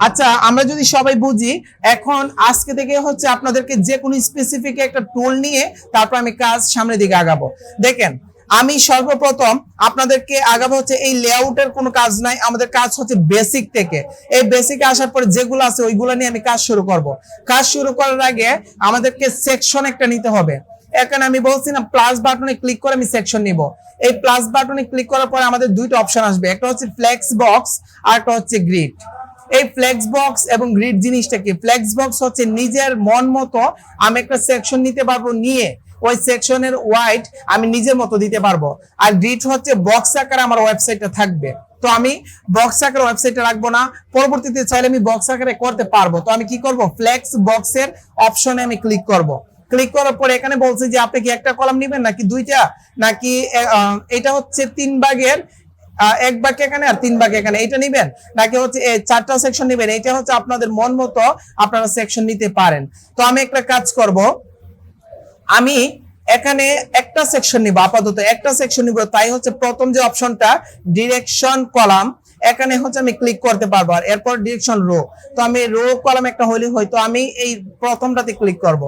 আচ্ছা, আমরা যদি সবাই বুঝি, এখন আজকে থেকে হচ্ছে আপনাদেরকে যে কোনো স্পেসিফিক একটা টুল নিয়ে তারপর আমি কাজ সামনের দিকে আগাবো। দেখেন, আমি সর্বপ্রথম আপনাদেরকে আগাবো হচ্ছে এই লেআউটের কোনো কাজ নাই, আমাদের কাজ হচ্ছে বেসিক থেকে। এই বেসিকে আসার পরে যেগুলো আছে ওইগুলো নিয়ে আমি কাজ শুরু করব। কাজ শুরু করার আগে আমাদেরকে সেকশন একটা নিতে হবে। এখানে আমি বলছি না, প্লাস বাটনে ক্লিক করে আমি সেকশন নিব। এই প্লাস বাটনে ক্লিক করার পরে আমাদের দুইটা অপশন আসবে, একটা হচ্ছে ফ্লেক্স বক্স আর একটা হচ্ছে গ্রিড। এই ফ্লেক্স বক্স এবং গ্রিড জিনিসটা কি? ফ্লেক্স বক্স হচ্ছে নিজের মন মতো আমি একটা সেকশন নিতে পারবো, নিয়ে ওই সেকশনের ওয়াইড আমি নিজের মতো দিতে পারবো। আর গ্রিড হচ্ছে বক্স আকারে আমার ওয়েবসাইটটা থাকবে। তো আমি বক্স আকারে ওয়েবসাইটে রাখবো না, পরবর্তীতে চাইলে আমি বক্স আকারে করতে পারবো। তো আমি কি করব? ফ্লেক্স বক্সের অপশনে আমি ক্লিক করব। ক্লিক করার পরে এখানে বলছে যে আপনি কি একটা কলাম নেবেন নাকি দুইটা, নাকি এটা হচ্ছে 3 ভাগের 1 ভাগ এখানে আর 3 ভাগ এখানে, এটা নিবেন নাকি হচ্ছে 4টা সেকশন নিবেন। এটা হচ্ছে আপনাদের মন মতো আপনারা সেকশন নিতে পারেন। তো আমি একটা কাজ করব, আমি এখানে একটা সেকশন নিব, আপাতত একটা সেকশন নিব। তাই হচ্ছে প্রথম যে অপশনটা ডিরেকশন কলাম, এখানে হচ্ছে আমি ক্লিক করতে পারবো। আর এরপর ডিরেকশন রো, তো আমি রো কলাম একটা হলে হয়তো আমি এই প্রথমটাতে ক্লিক করব।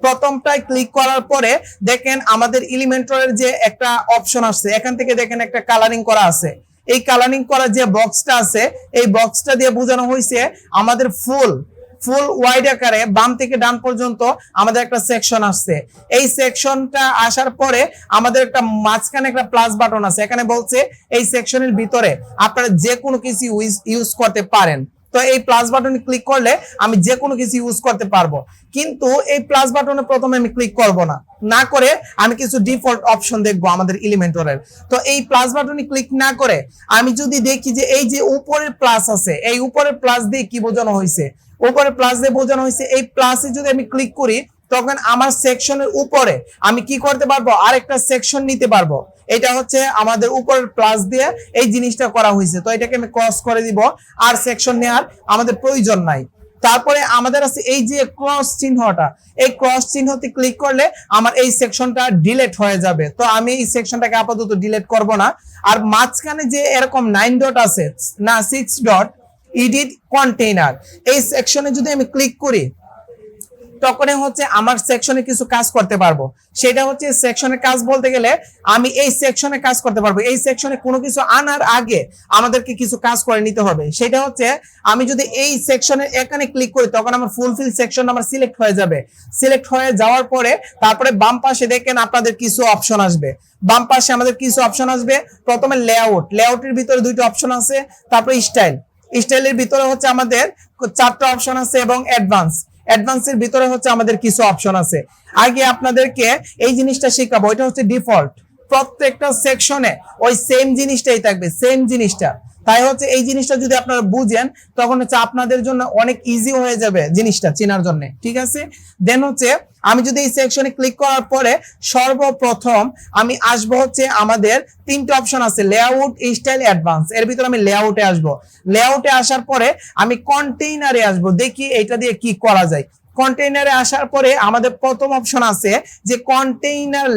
প্রথমটায় ক্লিক করার পরে দেখেন আমাদের এলিমেন্টরের যে একটা অপশন আসছে, এখান থেকে দেখেন একটা কালারিং করা আছে। এই কালারিং করা যে বক্সটা আছে, এই বক্সটা দিয়ে বোঝানো হয়েছে আমাদের ফুল ওয়াইড আকারে বাম থেকে ডান পর্যন্ত আমাদের একটা সেকশন আসছে। এই সেকশনটা আসার পরে আমাদের একটা মাঝখানে একটা প্লাস বাটন আছে, এখানে বলছে এই সেকশনের ভিতরে আপনারা যে কোনো কিছু ইউজ করতে পারেন। তো এই প্লাস বাটনে ক্লিক করলে আমি যে কোনো কিছু ইউজ করতে পারবো, কিন্তু এই প্লাস বাটনে প্রথমে আমি ক্লিক করব না করে আমি কিছু ডিফল্ট অপশন দেখবো আমাদের এলিমেন্টরের। তো এই প্লাস বাটনে ক্লিক না করে আমি যদি দেখি যে এই যে উপরের প্লাস আছে, এই উপরের প্লাস দিয়ে কি বোঝানো হয়েছে, উপরে প্লাস দিয়ে বোঝানো হয়েছে এই প্লাসে যদি আমি ক্লিক করি তখন আমার সেকশনের উপরে আমি কি করতে পারবো? আরেকটা সেকশন নিতে পারবো। এটা হচ্ছে আমাদের উপরের প্লাস দিয়ে এই জিনিসটা করা হয়েছে। তো এটাকে আমি ক্রস করে দিব, আর সেকশন নেওয়ার আমাদের প্রয়োজন নাই। তারপরে আমাদের আছে এই যে ক্রস চিহ্নটা, এই ক্রস চিহ্নতে ক্লিক করলে আমার এই সেকশনটা ডিলিট হয়ে যাবে। তো আমি এই সেকশনটাকে আপাতত ডিলিট করব না। আর মাঝখানে যে এরকম 9 ডট আছে না 6 ডট, এডিট কন্টেইনার, এই সেকশনে যদি আমি ক্লিক করি তখন হচ্ছে আমার সেকশনে কিছু কাজ করতে পারবো। সেটা হচ্ছে সেকশনের কাজ বলতে গেলে আমি এই সেকশনে কাজ করতে পারবো। এই সেকশনে কোনো কিছু আনার আগে আমাদেরকে কিছু কাজ করে নিতে হবে। সেটা হচ্ছে আমি যদি এই সেকশনের এখানে ক্লিক করি তখন আমার ফুলফিল সেকশন আমার সিলেক্ট হয়ে যাবে। সিলেক্ট হয়ে যাওয়ার পরে তারপরে বাম পাশে দেখেন আপনাদের কিছু অপশন আসবে। বাম পাশে আমাদের কিছু অপশন আসবে। প্রথমে লেআউটের ভিতরে 2টা অপশন আছে। তারপরে স্টাইলের ভিতরে হচ্ছে আমাদের 4টা অপশন আছে, এবং অ্যাডভান্সের ভিতরে হচ্ছে আমাদের কিছু অপশন আছে। আগে আপনাদেরকে এই জিনিসটা শেখাবো, এটা হচ্ছে ডিফল্ট। প্রত্যেকটা সেকশনে ওই সেম জিনিসটাই থাকবে, সেম জিনিসটা। তাই হচ্ছে এই জিনিসটা যদি আপনারা বুঝেন তখন হচ্ছে আপনাদের জন্য অনেক ইজি হয়ে যাবে জিনিসটা চেনার জন্য। ঠিক আছে, দেন হচ্ছে আমি যদি এই সেকশনে ক্লিক করার পরে সর্বপ্রথম আমি আসবো হচ্ছে আমাদের 3টে অপশন আছে, লেআউট, স্টাইল, অ্যাডভান্স। এর ভিতরে আমি লেআউটে আসবো। লেআউটে আসার পরে আমি কন্টেইনারে আসবো, দেখি এটা দিয়ে কি করা যায়। কন্টেইনারে আসার পরে আমাদের প্রথম অপশন আছে যে কন্টেইনার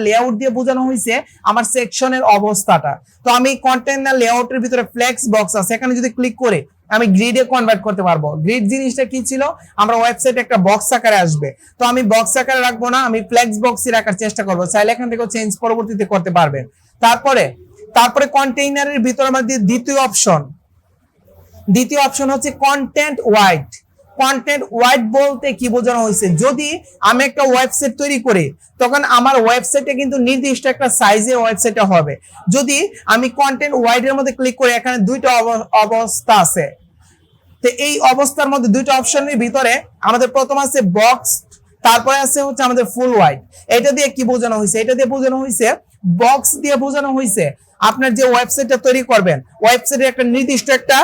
লেআউট দিয়ে বোঝানো হয়েছে আমার সেকশনের অবস্থাটা। তো আমি কন্টেইনার লেআউটের ভিতরে ফ্লেক্স বক্স আছে, এখানে যদি ক্লিক করে আমি গ্রিডে কনভার্ট করতে পারবো। গ্রিড জিনিসটা কি ছিল? আমরা ওয়েবসাইটে একটা বক্স আকারে আসবে, তো আমি বক্স আকারে রাখবো না, আমি ফ্লেক্স বক্সই রাখার চেষ্টা করবো। চাইলে এখান থেকে চেঞ্জ পরবর্তীতে করতে পারবেন। তারপরে কন্টেইনারের ভিতরে আমাদের দ্বিতীয় অপশন হচ্ছে কন্টেন্ট ওয়াইড বলতে কি বোঝানো হয়েছে? যদি আমি একটা ওয়েবসাইট তৈরি করি তখন আমার ওয়েবসাইটে কিন্তু নির্দিষ্ট একটা সাইজের ওয়েবসাইটটা হবে। যদি আমি কন্টেন্ট ওয়াইড এর মধ্যে ক্লিক করি, এখানে 2টা অবস্থা আছে। তো এই অবস্থার মধ্যে 2টা অপশনের ভিতরে আমাদের প্রথম আছে বক্স, তারপরে আছে হচ্ছে আমাদের ফুল ওয়াইড। এটা দিয়ে কি বোঝানো হয়েছে? এটা দিয়ে বোঝানো হয়েছে, বক্স দিয়ে বোঝানো হয়েছে আপনার যে ওয়েবসাইটটা তৈরি করবেন, ওয়েবসাইটের একটা নির্দিষ্ট একটা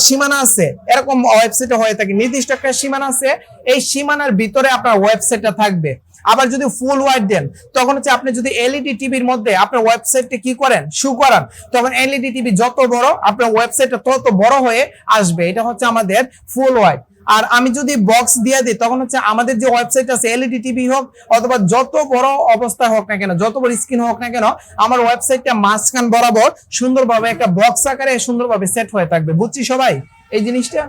সীমানা আছে। এরকম ওয়েবসাইটে হয়ে থাকে, নির্দিষ্ট একটা সীমানা আছে, এই সীমানার ভিতরে আপনার ওয়েবসাইটটা থাকবে। আবার যদি ফুল ওয়াইড দেন তখন হচ্ছে আপনি যদি এলইডি টিভির মধ্যে আপনার ওয়েবসাইটটা কি করেন, শো করান, তখন এলইডি টিভি যত বড় আপনার ওয়েবসাইটটা তত বড় হয়ে আসবে। এটা হচ্ছে আমাদের ফুল ওয়াইড। আর আমি যদি বক্স দিয়ে দিই তখন হচ্ছে আমাদের যে ওয়েবসাইট আছে, এলইডি টিভি হোক অথবা যত বড় অবস্থা হোক না কেন, যত বড় স্ক্রিন হোক না কেন, আমার ওয়েবসাইটটা মাঝখান বরাবর সুন্দরভাবে একটা বক্স আকারে সুন্দরভাবে সেট হয়ে থাকবে। বুঝছি সবাই? এই জিনিসটা,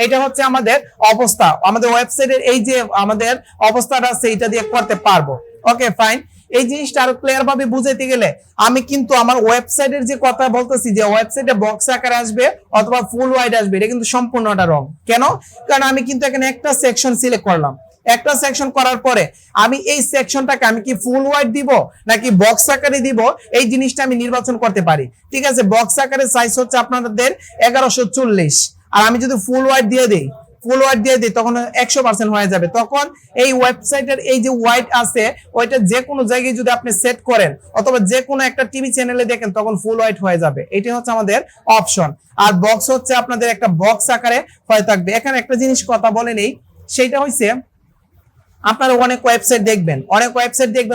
এটা হচ্ছে আমাদের অবস্থা, আমাদের ওয়েবসাইটের এই যে আমাদের অবস্থাটা আছে এটা দিয়ে করতে পারবো। Okay fine. এই জিনিসটা আরো ক্লিয়ার ভাবে বুঝাইতে গেলে আমি কিন্তু আমার ওয়েবসাইটের যে কথা বলতেছি যে ওয়েবসাইটে বক্স আকারে আসবে অথবা ফুল ওয়াইড আসবে, এটা কিন্তু সম্পূর্ণটা রং। কেন? কারণ আমি কিন্তু এখানে একটা সেকশন সিলেক্ট করলাম, একটা সেকশন করার পরে আমি এই সেকশনটাকে আমি কি ফুল ওয়াইড দিব নাকি বক্স আকারে দিব, এই জিনিসটা আমি নির্বাচন করতে পারি। ঠিক আছে, বক্স আকারের সাইজ হচ্ছে আপনাদের 1140, আর আমি যদি ফুল ওয়াইড দিয়ে দিই, ফুল ওয়াইড দিয়ে দিই তখন 100% হয়ে যাবে। তখন এই ওয়েবসাইটের এই যে ওয়াইড আছে ওইটা যে কোনো জায়গায় যদি আপনি সেট করেন অথবা যে কোনো একটা টিভি চ্যানেলে দেখেন তখন ফুল ওয়াইড হয়ে যাবে। এটি হচ্ছে আমাদের অপশন। আর বক্স হচ্ছে আপনাদের একটা বক্স আকারে হয়ে থাকবে। এখানে একটা জিনিস কথা বলে নেই, সেইটা হচ্ছে আপনারা অনেক ওয়েবসাইট দেখবেন,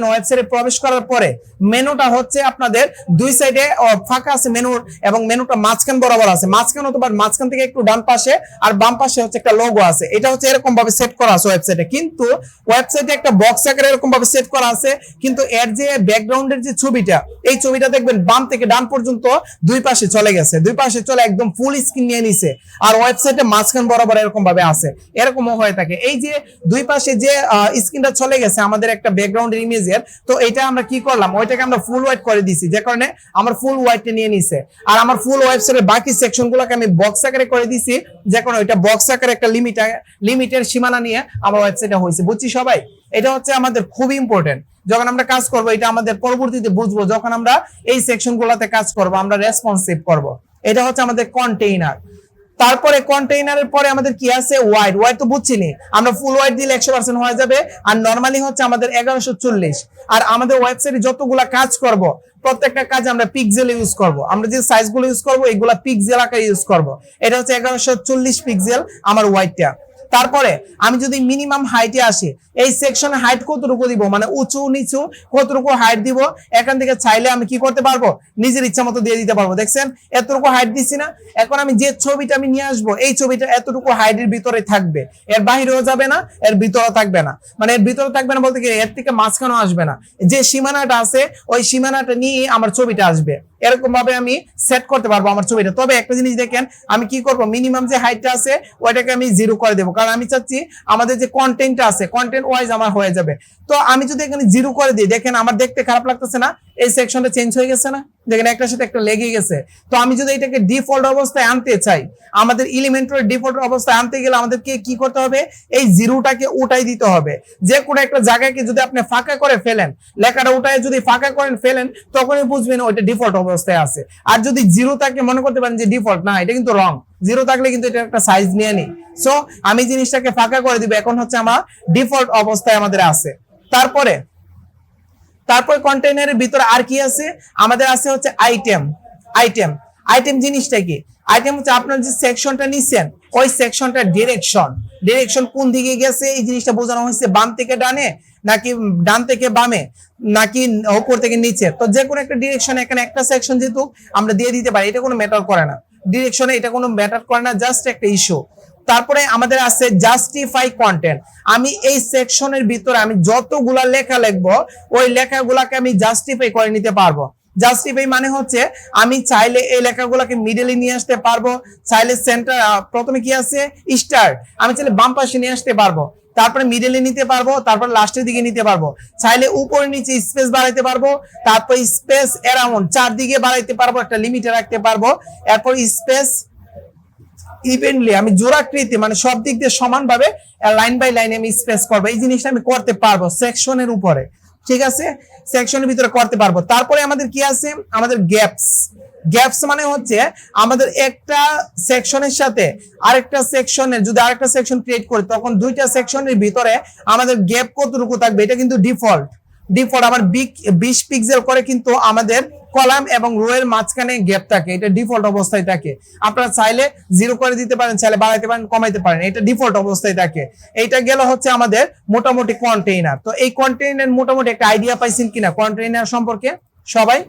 ওয়েবসাইটে প্রবেশ করার পরে মেনুটা হচ্ছে আপনাদের দুই সাইডে ফাঁকা আছে মেনুর, এবং মেনুটা মাঝখান বরাবর আছে, মাঝখান অথবা মাঝখান থেকে একটু ডান পাশে আর বাম পাশে হচ্ছে একটা লোগো আছে। এটা হচ্ছে এরকম ভাবে সেট করা আছে ওয়েবসাইটে, কিন্তু ওয়েবসাইটে একটা বক্স আকারে এরকম ভাবে সেট করা আছে, কিন্তু এর যে ব্যাকগ্রাউন্ডের যে ছবিটা, এই ছবিটা দেখবেন বাম থেকে ডান পর্যন্ত দুই পাশে চলে গেছে, দুই পাশে চলে একদম ফুল স্ক্রিন নিয়ে নিছে, আর ওয়েবসাইটে মাঝখান বরাবর এরকম ভাবে আছে, এরকমও হয়ে থাকে। এই যে দুই পাশে যে স্ক্রিনটা চলে গেছে আমাদের একটা ব্যাকগ্রাউন্ডের ইমেজের, তো এটা আমরা কি করলাম, ওইটাকে আমরা ফুল হোয়াইট করে দিছি, যে কারণে আমার ফুল হোয়াইটে নিয়ে নিছে। আর আমার ফুল ওয়েবসাইটের বাকি সেকশনগুলোকে আমি বক্স আকারে করে দিছি, যে কারণে ওইটা বক্স আকারে একটা লিমিটের সীমানা নিয়ে আমার ওয়েবসাইটে হয়েছে। বুঝছি সবাই? এটা হচ্ছে আমাদের খুব ইম্পর্টেন্ট। যখন আমরা কাজ করব এটা আমাদের পরবর্তীতে বুঝবো, যখন আমরা এই সেকশনগুলোতে কাজ করব আমরা রেসপন্সিভ করব। এটা হচ্ছে আমাদের কন্টেইনার। তারপরে কন্টেইনারের পরে আমাদের কি আছে, ওয়াইড। ওয়াইড তো বুঝছিনি, আমরা ফুল ওয়াইড দিলে 100% হয়ে যাবে, আর নরমালি হচ্ছে আমাদের 1140। আর আমাদের ওয়েবসাইটে যতগুলা কাজ করব প্রত্যেকটা কাজ আমরা পিক্সেল ইউজ করব, আমরা যে সাইজগুলো ইউজ করব এগুলা পিক্সেল আকারে ইউজ করব। এটা হচ্ছে 1140 পিক্সেল আমার ওয়াইডটা। তারপরে আমি যদি মিনিমাম হাইটে আসি, এই সেকশনে হাইট কতটুকু দিব, মানে উঁচু নিচু কতটুকু হাইট দিব, এখান থেকে চাইলে আমি কি করতে পারবো, নিজের ইচ্ছা মতো দিয়ে দিতে পারবো। দেখছেন এতটুকু হাইট দিচ্ছি না? এখন আমি যে ছবিটা আমি নিয়ে আসবো এই ছবিটা এতটুকু হাইটের ভিতরে থাকবে, এর বাহিরেও যাবে না, এর ভিতরেও থাকবে না। মানে এর ভিতরে থাকবে না বলতে কি এর থেকে মাঝখানেও আসবে না, যে সীমানাটা আছে ওই সীমানাটা নিয়ে আমার ছবিটা আসবে। এরকম ভাবে আমি সেট করতে পারবো আমার ছবিটা। তবে একটা জিনিস দেখেন, আমি কি করব, মিনিমাম যে হাইটটা আছে ওইটাকে আমি 0 করে দেবো, কারণ আমি চাচ্ছি আমাদের যে কন্টেন্টটা আছে কন্টেন্ট ওয়াইজ আমার হয়ে যাবে। তো আমি যদি এখানে 0 করে দিই, দেখেন আমার দেখতে খারাপ লাগতেছে না? এই সেকশনটা চেঞ্জ হয়ে গেছে না? দেখেন একটার সাথে একটা লেগে গেছে। তো আমি যদি এটাকে ডিফল্ট অবস্থায় আনতে চাই, আমাদের এলিমেন্টর ডিফল্ট অবস্থায় আনতে গেলে আমাদেরকে কি করতে হবে, এই 0টাকে উঠাই দিতে হবে। যে কোনো একটা জায়গাকে যদি আপনি ফাঁকা করে ফেলেন, লেখাটা উঠায় যদি ফাঁকা করেন ফেলেন, তখনই বুঝবেন ওইটা ডিফল্ট অবস্থায় আছে। আর যদি 0 থাকে মনে করতে পারেন যে ডিফল্ট না, এটা কিন্তু রং। 0 থাকলে কিন্তু এটা একটা সাইজ নিয়ে নি। সো আমি জিনিসটাকে ফাঁকা করে দিব, এখন হচ্ছে আমার ডিফল্ট অবস্থায় আমাদের আছে। তারপরে কন্টেইনারের ভিতরে আর কি আছে, আমাদের আছে হচ্ছে আইটেম জিনিসটা কি? আইটেম হচ্ছে আপনার যে সেকশনটা নিছেন ওই সেকশনটা ডিরেকশন কোন দিকে গেছে এই জিনিসটা বোঝানো হয়েছে, বাম থেকে ডানে নাকি ডান থেকে বামে নাকি উপর থেকে নিচে। তো যে কোনো একটা ডিরেকশন এখানে একটা সেকশন যেহেতু আমরা দিয়ে দিতে পারি, এটা কোনো ম্যাটার করে না ডিরেকশনে, এটা কোনো ম্যাটার করে না, জাস্ট একটা ইস্যু। তারপরে আমাদের আছে জাস্টিফাই কন্টেন্ট। আমি এই সেকশনের ভিতরে আমি যতগুলা লেখা লিখবো ওই লেখাগুলাকে আমি জাস্টিফাই করে নিতে পারবো। জাস্টিফাই মানে হচ্ছে আমি চাইলে এই লেখাগুলোকে মিডলে নিয়ে আসতে পারবো, চাইলে সেন্টার প্রথমে কি আছে স্টার, আমি চাইলে বাম পাশে নিয়ে আসতে পারবো, তারপরে মিডলে নিতে পারবো, তারপর লাস্টের দিকে নিতে পারবো, চাইলে উপরে নিচে স্পেস বাড়াইতে পারবো, তারপর স্পেস অ্যারাউন্ড চারদিকে বাড়াইতে পারবো, একটা লিমিটে রাখতে পারবো, এরপর স্পেস ইভেনলি আমি জোড়াকৃতি মানে সব দিক দিয়ে সমানভাবে লাইন বাই লাইন আমি স্পেস করবো। এই জিনিসটা আমি করতে পারবো সেকশনের উপরে, ঠিক আছে, সেকশনের ভিতরে করতে পারবো। তারপরে আমাদের কি আছে, আমাদের গ্যাপস মানে হচ্ছে আমাদের একটা সেকশনের সাথে আরেকটা সেকশনের যদি আরেকটা সেকশন ক্রিয়েট করি তখন দুইটা সেকশনের ভিতরে আমাদের গ্যাপ কতটুকু থাকবে, এটা কিন্তু ডিফল্ট আমার 20 পিক্সেল করে কিন্তু আমাদের কলাম এবং রো এর মাঝখানে গ্যাপ থাকে, এটা ডিফল্ট অবস্থায় থাকে। আপনারা চাইলে 0 করে দিতে পারেন, চাইলে বাড়াইতে পারেন, কমাইতে পারেন, এটা ডিফল্ট অবস্থায় থাকে। এইটা গেল হচ্ছে আমাদের মোটামুটি কন্টেইনার। তো এই কন্টেইনার মোটামুটি একটা আইডিয়া পাইছেন কিনা কন্টেইনার সম্পর্কে সবাই?